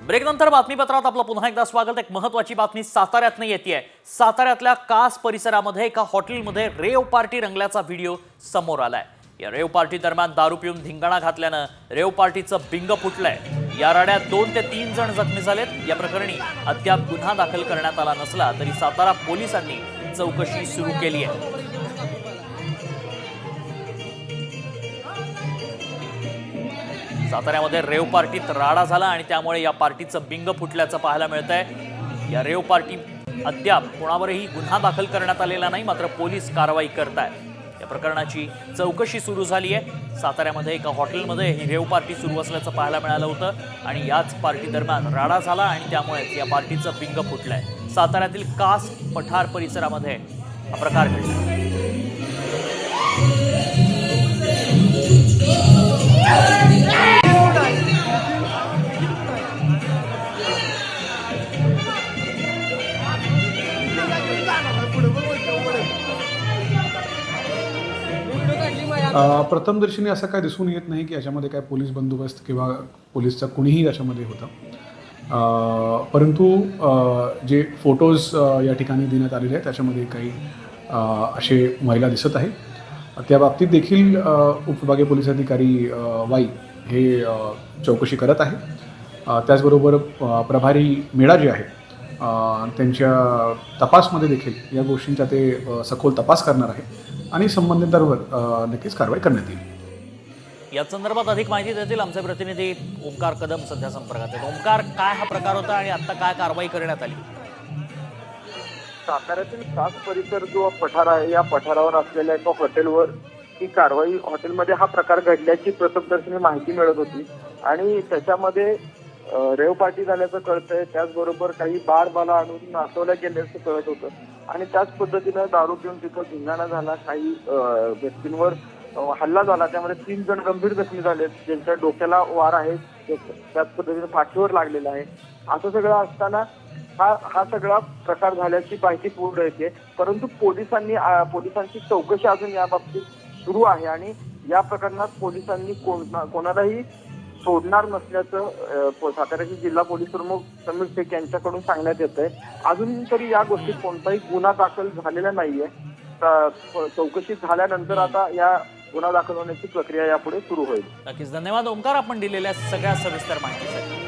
ब्रेकनंतर बातमीपत्रात आपलं पुन्हा एकदा स्वागत। एक महत्त्वाची बातमी साताऱ्यातनं येतेय। साताऱ्यातल्या कास परिसरामध्ये एका हॉटेलमध्ये रेव पार्टी रंगल्याचा व्हिडिओ समोर आलाय। या रेव पार्टी दरम्यान दारू पिऊन धिंगाणा घातल्यानं रेव पार्टीचं बिंग फुटलंय। या राड्यात 2 ते 3 जण जखमी झालेत। या प्रकरणी अद्याप गुन्हा दाखल करण्यात आला नसला तरी सातारा पोलिसांनी चौकशी सुरू केली आहे। साताऱ्यामध्ये रेव पार्टीत राडा झाला आणि त्यामुळे या पार्टीचं बिंग फुटल्याचं पाहायला मिळतंय। या रेव पार्टी अद्याप कोणावरही गुन्हा दाखल करण्यात आलेला नाही, मात्र पोलीस कारवाई करतायत। या प्रकरणाची चौकशी सुरू झाली आहे। साताऱ्यामध्ये एका हॉटेलमध्ये ही रेव पार्टी सुरू असल्याचं पाहायला मिळालं होतं आणि याच पार्टी दरम्यान राडा झाला आणि त्यामुळे या पार्टीचं बिंग फुटलंय। साताऱ्यातील कास पठार परिसरामध्ये हा प्रकार घडला। प्रथमदर्शनी असं काय दिसून येत नाही की याच्यामध्ये काय पोलीस बंदोबस्त किंवा पोलीसचा कुणीही याच्यामध्ये होता। परंतु जे फोटोज या ठिकाणी देण्यात आलेले आहेत त्याच्यामध्ये काही असे महिला दिसत आहे। त्या बाबतीत देखील उपविभागीय पोलीस अधिकारी वाई हे चौकशी करत आहे। त्याचबरोबर प्रभारी मेळा जे आहे त्यांच्या तपासमध्ये देखील या गोष्टींचा ते सखोल तपास करणार आहे आणि संबंधितांवर नक्कीच कारवाई करण्यात येईल। या संदर्भात अधिक माहिती देतील आमचे प्रतिनिधी ओमकार कदम सध्या संपर्कात आहेत। ओमकार, काय हा प्रकार होता आणि आता काय कारवाई करण्यात आली? साताऱ्यातील कास परिसर जो पठार आहे या पठारावर असलेल्या एका हॉटेलवर ही कारवाई हॉटेलमध्ये हा प्रकार घडल्याची प्रथमदर्शनी माहिती मिळत होती आणि त्याच्यामध्ये रेव पार्टी झाल्याचं कळतंय। त्याचबरोबर काही बारबाला आणून नाचवल्या गेल्याचं कळत होतं आणि त्याच पद्धतीनं दारू पिऊन तिथं धिंगाणा झाला। काही व्यक्तींवर हल्ला झाला, त्यामध्ये 3 जण गंभीर जखमी झालेत, ज्यांच्या डोक्याला वार आहे, त्याच पद्धतीने पाठीवर लागलेला आहे। असं सगळं असताना हा सगळा प्रकार झाल्याची माहिती पूर्ण येते, परंतु पोलिसांची चौकशी अजून या बाबतीत सुरू आहे आणि या प्रकरणात पोलिसांनी कोणालाही सोडणार नसल्याचं साताऱ्याचे जिल्हा पोलीस प्रमुख समीर शेख यांच्याकडून सांगण्यात येत आहे। अजून तरी या गोष्टीत कोणताही गुन्हा दाखल झालेला नाहीये। चौकशी झाल्यानंतर आता या गुन्हा दाखल होण्याची प्रक्रिया यापुढे सुरू होईल। नक्कीच धन्यवाद ओमकार, आपण दिलेल्या सगळ्या सविस्तर माहितीसाठी।